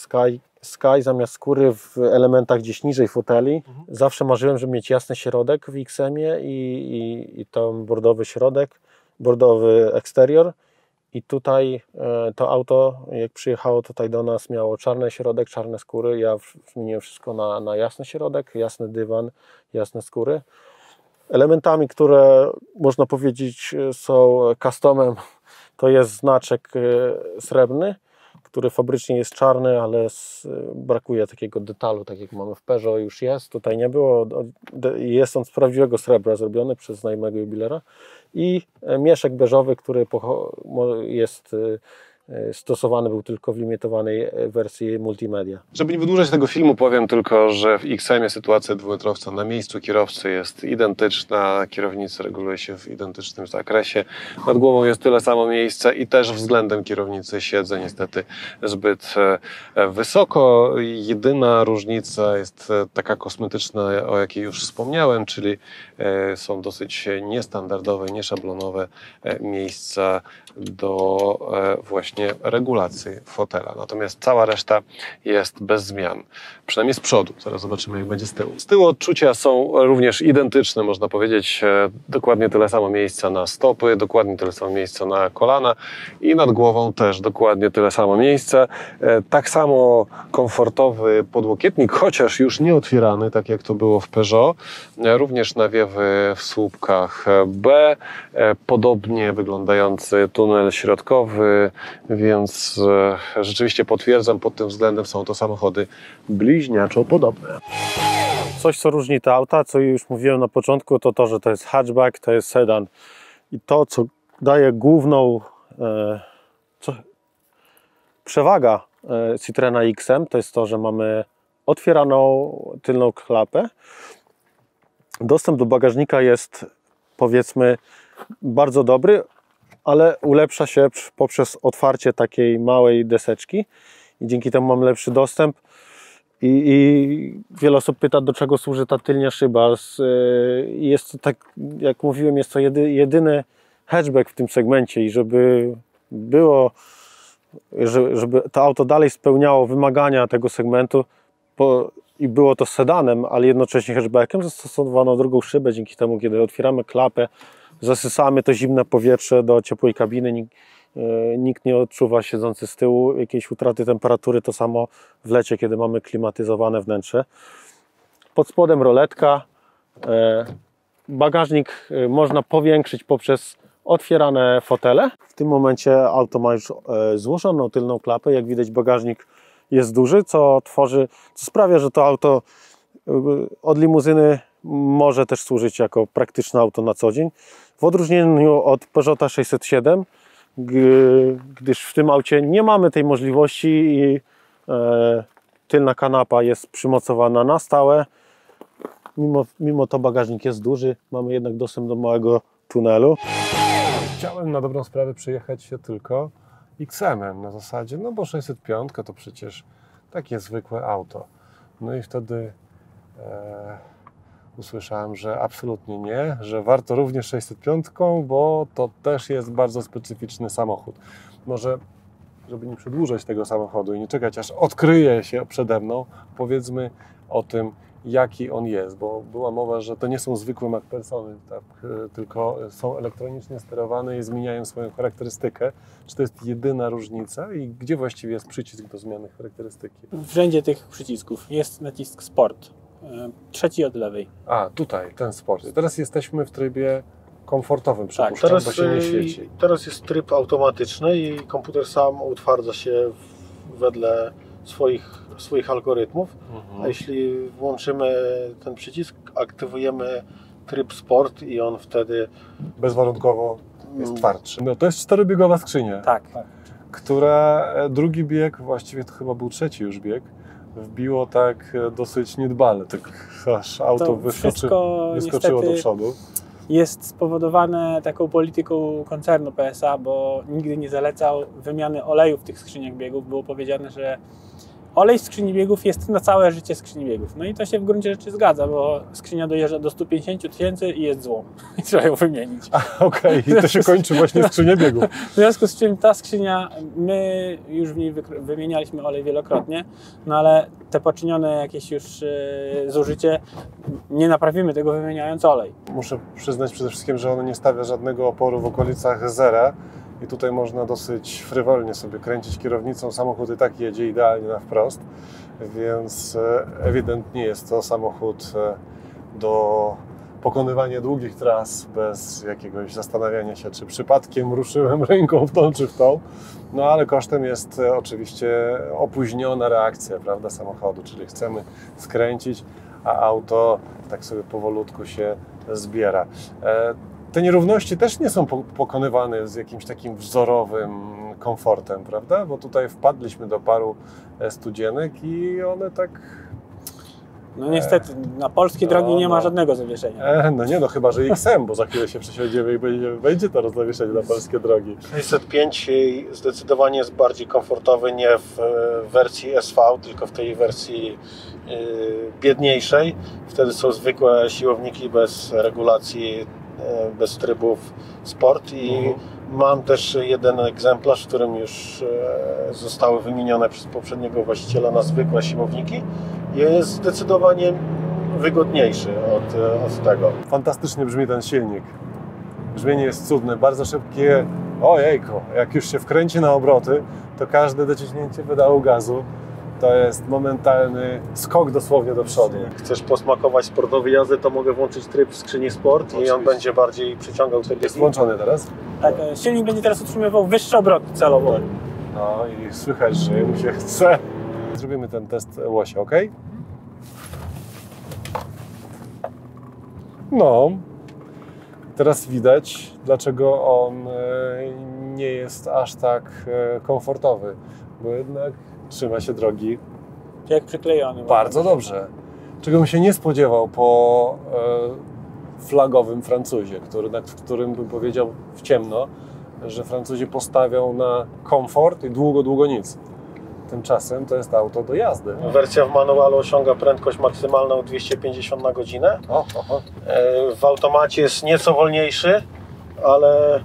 Sky zamiast skóry w elementach gdzieś niżej foteli. Zawsze marzyłem, żeby mieć jasny środek w XM-ie i tam bordowy środek, bordowy eksterior. I tutaj to auto, jak przyjechało tutaj do nas, miało czarny środek, czarne skóry. Ja zmieniłem wszystko na jasny środek, jasny dywan, jasne skóry. Elementami, które można powiedzieć są customem, to jest znaczek srebrny, który fabrycznie jest czarny, ale brakuje takiego detalu, tak jak mamy w Peugeot, już jest. Tutaj nie było, jest on z prawdziwego srebra zrobiony przez znajomego jubilera. I mieszek beżowy, który jest stosowany był tylko w limitowanej wersji multimedia. Żeby nie wydłużać tego filmu, powiem tylko, że w XM-ie sytuacja dwulitrowca na miejscu kierowcy jest identyczna, kierownica reguluje się w identycznym zakresie, nad głową jest tyle samo miejsca i też względem kierownicy siedzę niestety zbyt wysoko. Jedyna różnica jest taka kosmetyczna, o jakiej już wspomniałem, czyli są dosyć niestandardowe, nieszablonowe miejsca do właśnie regulacji fotela. Natomiast cała reszta jest bez zmian. Przynajmniej z przodu. Zaraz zobaczymy, jak będzie z tyłu. Z tyłu odczucia są również identyczne, można powiedzieć. Dokładnie tyle samo miejsca na stopy, dokładnie tyle samo miejsca na kolana i nad głową też dokładnie tyle samo miejsca. Tak samo komfortowy podłokietnik, chociaż już nie otwierany, tak jak to było w Peugeot. Również nawiewy w słupkach B. Podobnie wyglądający tunel środkowy, więc rzeczywiście potwierdzam, pod tym względem są to samochody bliźniaczo podobne. Coś, co różni te auta, co już mówiłem na początku, to to, że to jest hatchback, to jest sedan. I to, co daje główną przewaga Citroena XM, to jest to, że mamy otwieraną tylną klapę. Dostęp do bagażnika jest, powiedzmy, bardzo dobry, ale ulepsza się poprzez otwarcie takiej małej deseczki i dzięki temu mam lepszy dostęp. I wiele osób pyta, do czego służy ta tylnia szyba. Jest to, tak jak mówiłem, jest to jedyny hatchback w tym segmencie i żeby to auto dalej spełniało wymagania tego segmentu i było to sedanem, ale jednocześnie hatchbackiem, zastosowano drugą szybę. Dzięki temu, kiedy otwieramy klapę, zasysamy to zimne powietrze do ciepłej kabiny, Nikt nie odczuwa, siedzący z tyłu, jakiejś utraty temperatury. To samo w lecie, kiedy mamy klimatyzowane wnętrze. Pod spodem roletka. Bagażnik można powiększyć poprzez otwierane fotele. W tym momencie auto ma już złożoną tylną klapę. Jak widać, bagażnik jest duży, co sprawia, że to auto od limuzyny może też służyć jako praktyczne auto na co dzień. W odróżnieniu od Peugeota 607, gdyż w tym aucie nie mamy tej możliwości i tylna kanapa jest przymocowana na stałe. Mimo to bagażnik jest duży, mamy jednak dostęp do małego tunelu. Chciałem na dobrą sprawę przejechać się tylko XM-em na zasadzie, no bo 605 to przecież takie zwykłe auto. No i wtedy usłyszałem, że absolutnie nie, że warto również 605, bo to też jest bardzo specyficzny samochód. Może, żeby nie przedłużać tego samochodu i nie czekać, aż odkryje się przede mną, powiedzmy o tym, jaki on jest, bo była mowa, że to nie są zwykłe MacPhersony, tak, tylko są elektronicznie sterowane i zmieniają swoją charakterystykę. Czy to jest jedyna różnica i gdzie właściwie jest przycisk do zmiany charakterystyki? W rzędzie tych przycisków jest nacisk Sport, trzeci od lewej. A, tutaj, ten sport. Teraz jesteśmy w trybie komfortowym, przypuszczam, teraz, bo się nie świeci. teraz jest tryb automatyczny i komputer sam utwardza się wedle swoich algorytmów. A jeśli włączymy ten przycisk, aktywujemy tryb Sport i on wtedy Bezwarunkowo jest twardszy. No to jest 4-biegowa skrzynia, Tak. która drugi bieg, właściwie to chyba był trzeci już bieg, wbiło tak dosyć niedbale, tak aż auto To wyskoczyło niestety do przodu. jest spowodowane taką polityką koncernu PSA, bo nigdy nie zalecał wymiany oleju w tych skrzyniach biegów. Było powiedziane, że olej z skrzyni biegów jest na całe życie skrzyni biegów. No i to się w gruncie rzeczy zgadza, bo skrzynia dojeżdża do 150 000 i jest złą. I trzeba ją wymienić. Okej, i to się kończy właśnie skrzynią biegów. W związku z czym ta skrzynia, my już w niej wymienialiśmy olej wielokrotnie, no ale te poczynione jakieś już zużycie, nie naprawimy tego wymieniając olej. Muszę przyznać przede wszystkim, że ono nie stawia żadnego oporu w okolicach zera i tutaj można dosyć frywolnie sobie kręcić kierownicą. Samochód i tak jedzie idealnie na wprost, więc ewidentnie jest to samochód do pokonywania długich tras bez jakiegoś zastanawiania się, czy przypadkiem ruszyłem ręką w tą czy w tą. No ale kosztem jest oczywiście opóźniona reakcja, prawda, samochodu, czyli chcemy skręcić, a auto tak sobie powolutku się zbiera. Te nierówności też nie są pokonywane z jakimś takim wzorowym komfortem, prawda? Bo tutaj wpadliśmy do paru studzienek i one tak... No niestety, na polskie drogi nie ma żadnego zawieszenia. No nie, no chyba, że XM, bo za chwilę się przesiądziemy i będzie to zawieszenie na polskie drogi. 605 zdecydowanie jest bardziej komfortowy, nie w wersji SV, tylko w tej wersji biedniejszej. Wtedy są zwykłe siłowniki bez regulacji, bez trybów sport i mam też jeden egzemplarz, w którym już zostały wymienione przez poprzedniego właściciela na zwykłe siłowniki. Jest zdecydowanie wygodniejszy od tego. Fantastycznie brzmi ten silnik. Brzmienie jest cudne, bardzo szybkie. Ojejku, jak już się wkręci na obroty, to każde dociśnięcie pedału gazu to jest momentalny skok dosłownie do przodu. Jak chcesz posmakować sportowej jazdy, to mogę włączyć tryb skrzyni sport. Oczywiście. I on będzie bardziej przyciągał te biegi. Jest włączony teraz? Tak, silnik będzie teraz utrzymywał wyższe obroty celowo. No i słychać, że mu się chce. Zrobimy ten test łosia, ok? No, teraz widać, dlaczego on nie jest aż tak komfortowy, bo jednak trzyma się drogi Jak przyklejony. bardzo dobrze. Czego bym się nie spodziewał po flagowym Francuzie, nad którym bym powiedział w ciemno, że Francuzi postawią na komfort i długo nic. Tymczasem to jest auto do jazdy. Wersja w manualu osiąga prędkość maksymalną 250 na godzinę. W automacie jest nieco wolniejszy, ale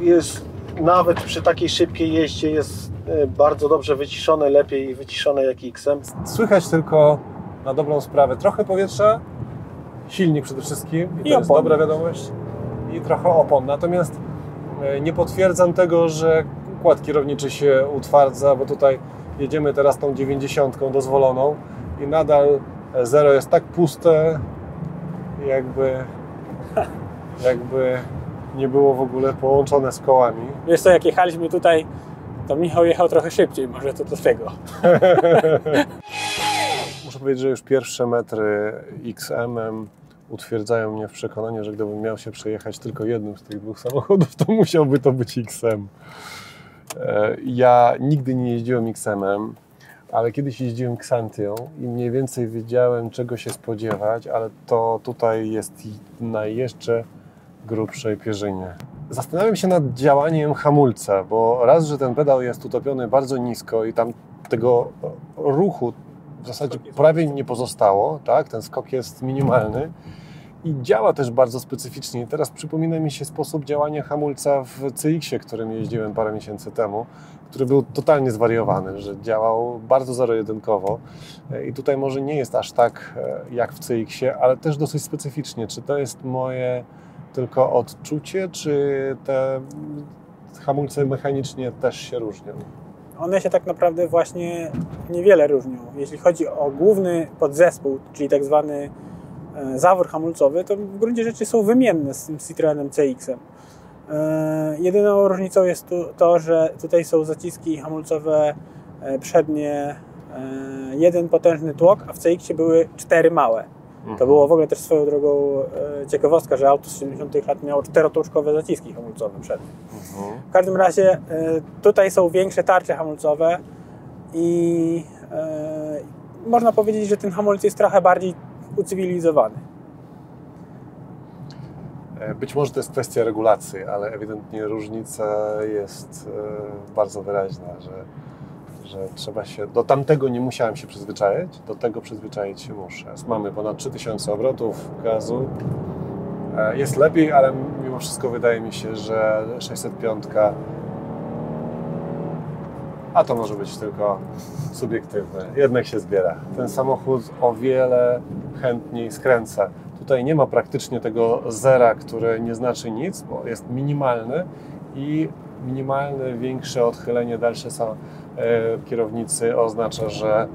jest nawet przy takiej szybkiej jeździe jest bardzo dobrze wyciszony, lepiej wyciszony jak XM. Słychać tylko na dobrą sprawę trochę powietrza, silnik przede wszystkim i to jest opon. dobra wiadomość i trochę opon. Natomiast nie potwierdzam tego, że układ kierowniczy się utwardza, bo tutaj jedziemy teraz tą 90 dozwoloną i nadal zero jest tak puste, jakby nie było w ogóle połączone z kołami. Wiesz co, jak jechaliśmy tutaj, to Michał jechał trochę szybciej, może to do tego. Muszę powiedzieć, że już pierwsze metry XM-em utwierdzają mnie w przekonaniu, że gdybym miał się przejechać tylko jednym z tych dwóch samochodów, to musiałby to być XM. Ja nigdy nie jeździłem XM-em, ale kiedyś jeździłem Xantią i mniej więcej wiedziałem, czego się spodziewać, ale to tutaj jest na jeszcze grubszej pierzynie. Zastanawiam się nad działaniem hamulca, bo raz, że ten pedał jest utopiony bardzo nisko i tam tego ruchu w zasadzie prawie nie pozostało, tak? Ten skok jest minimalny i działa też bardzo specyficznie. Teraz przypomina mi się sposób działania hamulca w CX-ie, którym jeździłem parę miesięcy temu, który był totalnie zwariowany, że działał bardzo zero-jedynkowo i tutaj może nie jest aż tak jak w CX-ie, ale też dosyć specyficznie. Czy to jest moje tylko odczucie, czy te hamulce mechanicznie też się różnią? One się tak naprawdę właśnie niewiele różnią. Jeśli chodzi o główny podzespół, czyli tak zwany zawór hamulcowy, to w gruncie rzeczy są wymienne z tym Citroenem CX-em. Jedyną różnicą jest to, że tutaj są zaciski hamulcowe przednie, jeden potężny tłok, a w CX-ie były 4 małe. To było w ogóle też swoją drogą ciekawostka, że auto z 70 lat miało 4-tłoczkowe zaciski hamulcowe przednie. W każdym razie tutaj są większe tarcze hamulcowe i można powiedzieć, że ten hamulec jest trochę bardziej ucywilizowany. Być może to jest kwestia regulacji, ale ewidentnie różnica jest bardzo wyraźna, że trzeba się, do tamtego nie musiałem się przyzwyczaić, do tego przyzwyczaić się muszę. Mamy ponad 3000 obrotów gazu. Jest lepiej, ale mimo wszystko wydaje mi się, że 605, a to może być tylko subiektywne, jednak się zbiera. Ten samochód o wiele chętniej skręca. Tutaj nie ma praktycznie tego zera, które nie znaczy nic, bo jest minimalny i minimalne, większe odchylenie dalsze kierownicy oznacza, że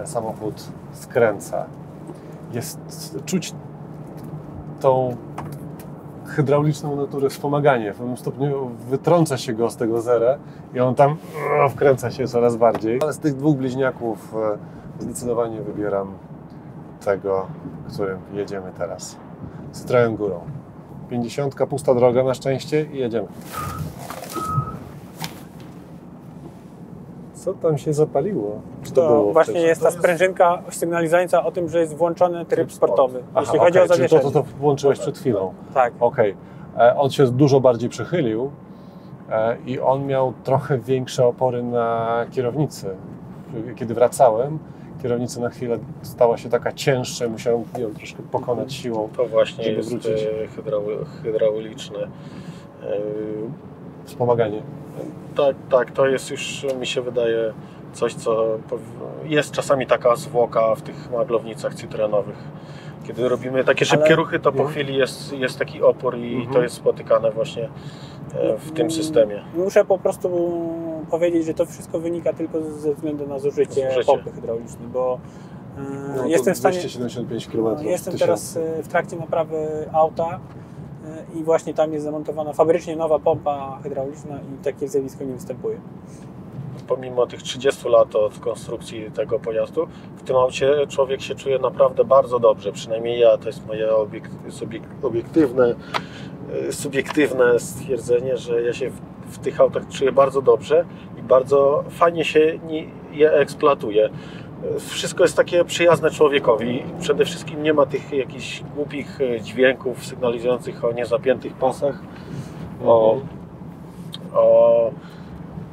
samochód skręca. Czuć tą hydrauliczną naturę wspomaganie. W pewnym stopniu wytrąca się go z tego zera i on tam wkręca się coraz bardziej. Ale z tych dwóch bliźniaków zdecydowanie wybieram tego, którym jedziemy teraz. Citroen górą. 50, pusta droga na szczęście i jedziemy. Co tam się zapaliło? Czy to było właśnie wcześniej? jest ta sprężynka sygnalizująca o tym, że jest włączony tryb sportowy, jeśli chodzi o zawieszenie. Czyli to włączyłeś przed chwilą. Tak. Okej. On się dużo bardziej przychylił i on miał trochę większe opory na kierownicy. Kiedy wracałem, kierownica na chwilę stała się taka cięższa, musiałem ją troszkę pokonać siłą. To właśnie żeby jest wrócić. hydrauliczne. Wspomaganie. Tak, to jest już, mi się wydaje, coś, co jest czasami taka zwłoka w tych maglownicach cytroenowych. Kiedy robimy takie szybkie ruchy, to po chwili jest taki opór i to jest spotykane właśnie w tym systemie. Muszę po prostu powiedzieć, że to wszystko wynika tylko ze względu na zużycie pompy hydraulicznej, bo jestem w stanie... 275 km. Jestem teraz w trakcie naprawy auta i właśnie tam jest zamontowana fabrycznie nowa pompa hydrauliczna i takie zjawisko nie występuje. Pomimo tych 30 lat od konstrukcji tego pojazdu, w tym aucie człowiek się czuje naprawdę bardzo dobrze. Przynajmniej ja, to jest moje subiektywne stwierdzenie, że ja się w tych autach czuję bardzo dobrze i bardzo fajnie się je eksploatuje. Wszystko jest takie przyjazne człowiekowi. Przede wszystkim nie ma tych jakichś głupich dźwięków sygnalizujących o niezapiętych pasach,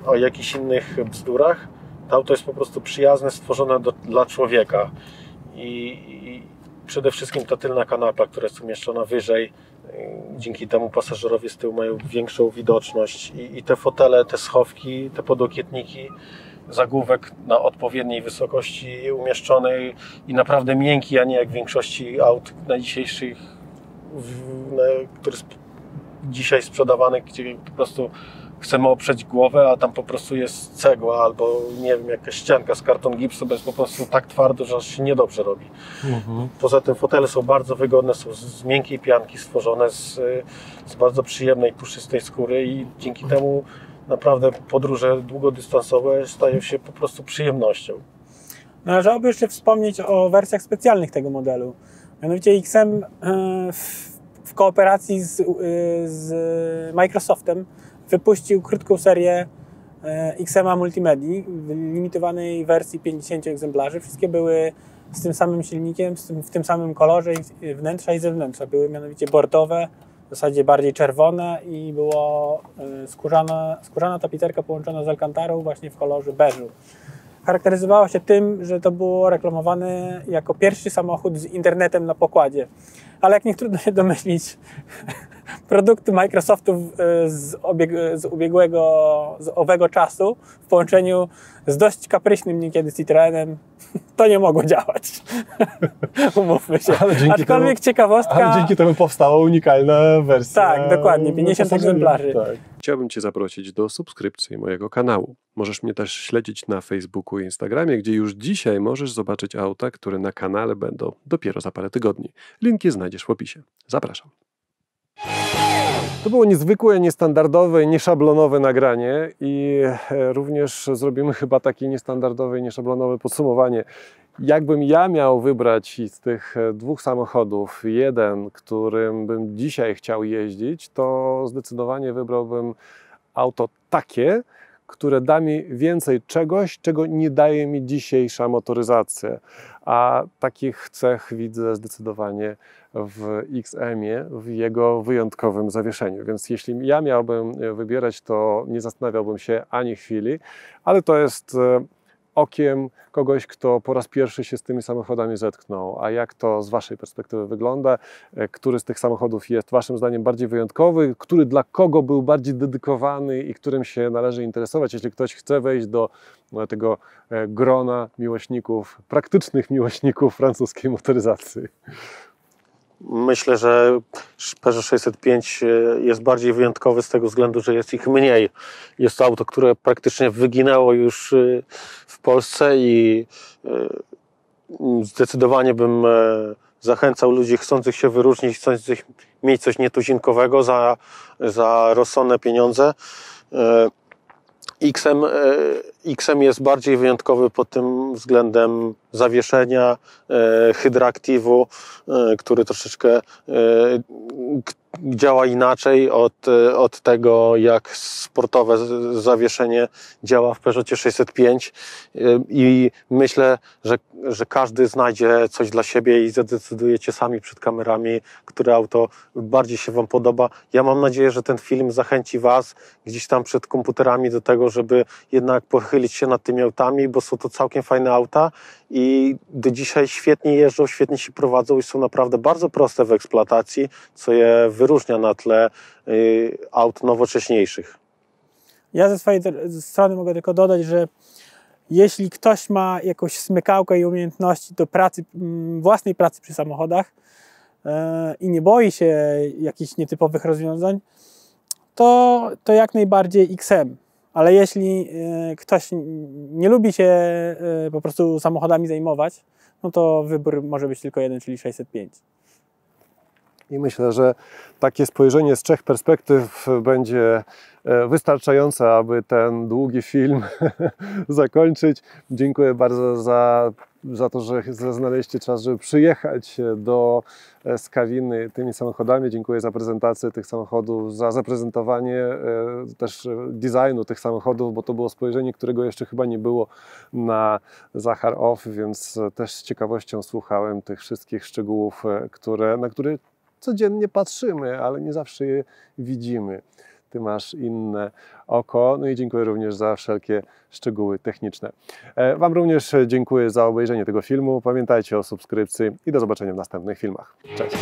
o jakichś innych bzdurach. To auto jest po prostu przyjazne, stworzone dla człowieka. I przede wszystkim ta tylna kanapa, która jest umieszczona wyżej, dzięki temu pasażerowie z tyłu mają większą widoczność i te fotele, te schowki, te podłokietniki, zagłówek na odpowiedniej wysokości umieszczonej i naprawdę miękki, a nie jak w większości aut na dzisiejszych, który dzisiaj sprzedawanych, gdzie po prostu chcemy oprzeć głowę, a tam po prostu jest cegła albo nie wiem, jakaś ścianka z karton gipsu, to jest po prostu tak twardo, że aż się niedobrze robi. Poza tym fotele są bardzo wygodne, są z miękkiej pianki stworzone, z bardzo przyjemnej, puszystej skóry i dzięki temu naprawdę podróże długodystansowe stają się po prostu przyjemnością. Należałoby jeszcze wspomnieć o wersjach specjalnych tego modelu. Mianowicie XM w kooperacji z Microsoftem wypuścił krótką serię XM Multimedii w limitowanej wersji 50 egzemplarzy. Wszystkie były z tym samym silnikiem, w tym samym kolorze wnętrza i zewnętrza. Były mianowicie bordowe, w zasadzie bardziej czerwone i było skórzana tapicerka połączona z alkantarą właśnie w kolorze beżu. Charakteryzowało się tym, że to było reklamowane jako pierwszy samochód z internetem na pokładzie. Ale jak nie trudno się domyślić, produkty Microsoftu z owego czasu w połączeniu z dość kapryśnym niekiedy Citroenem, to nie mogło działać. Umówmy się. Aczkolwiek ciekawostka... Ale dzięki temu powstała unikalna wersja. Tak, dokładnie, 50 egzemplarzy. Tak. Chciałbym Cię zaprosić do subskrypcji mojego kanału. Możesz mnie też śledzić na Facebooku i Instagramie, gdzie już dzisiaj możesz zobaczyć auta, które na kanale będą dopiero za parę tygodni. Linki znajdziesz w opisie. Zapraszam. To było niezwykłe, niestandardowe, nieszablonowe nagranie i również zrobimy chyba takie niestandardowe i nieszablonowe podsumowanie. Jakbym ja miał wybrać z tych dwóch samochodów jeden, którym bym dzisiaj chciał jeździć, to zdecydowanie wybrałbym auto takie, które da mi więcej czegoś, czego nie daje mi dzisiejsza motoryzacja. A takich cech widzę zdecydowanie w XM-ie, w jego wyjątkowym zawieszeniu. Więc jeśli ja miałbym wybierać, to nie zastanawiałbym się ani chwili, ale to jest okiem kogoś, kto po raz pierwszy się z tymi samochodami zetknął. A jak to z Waszej perspektywy wygląda? Który z tych samochodów jest Waszym zdaniem bardziej wyjątkowy? Który dla kogo był bardziej dedykowany i którym się należy interesować? Jeśli ktoś chce wejść do tego grona miłośników, praktycznych miłośników francuskiej motoryzacji. Myślę, że Peugeot 605 jest bardziej wyjątkowy z tego względu, że jest ich mniej. Jest to auto, które praktycznie wyginęło już w Polsce i zdecydowanie bym zachęcał ludzi chcących się wyróżnić, chcących mieć coś nietuzinkowego za rozsądne pieniądze. XM jest bardziej wyjątkowy pod tym względem zawieszenia, hydroaktywu, który troszeczkę działa inaczej od tego, jak sportowe zawieszenie działa w Peugeotie 605 i myślę, że każdy znajdzie coś dla siebie i zadecydujecie sami przed kamerami, które auto bardziej się Wam podoba. Ja mam nadzieję, że ten film zachęci Was gdzieś tam przed komputerami do tego, żeby jednak pochylić się nad tymi autami, bo są to całkiem fajne auta i do dzisiaj świetnie jeżdżą, świetnie się prowadzą i są naprawdę bardzo proste w eksploatacji, co je wyróżnia na tle aut nowocześniejszych. Ja ze swojej strony mogę tylko dodać, że jeśli ktoś ma jakąś smykałkę i umiejętności do własnej pracy przy samochodach i nie boi się jakichś nietypowych rozwiązań, to jak najbardziej XM. Ale jeśli ktoś nie lubi się po prostu samochodami zajmować, no to wybór może być tylko jeden, czyli 605. I myślę, że takie spojrzenie z trzech perspektyw będzie wystarczające, aby ten długi film zakończyć. Dziękuję bardzo za to, że znaleźliście czas, żeby przyjechać do Skawiny tymi samochodami. Dziękuję za prezentację tych samochodów, za zaprezentowanie też designu tych samochodów, bo to było spojrzenie, którego jeszcze chyba nie było na Zachar Off, więc też z ciekawością słuchałem tych wszystkich szczegółów, na które codziennie patrzymy, ale nie zawsze je widzimy. Ty masz inne oko. No i dziękuję również za wszelkie szczegóły techniczne. Wam również dziękuję za obejrzenie tego filmu. Pamiętajcie o subskrypcji i do zobaczenia w następnych filmach. Cześć!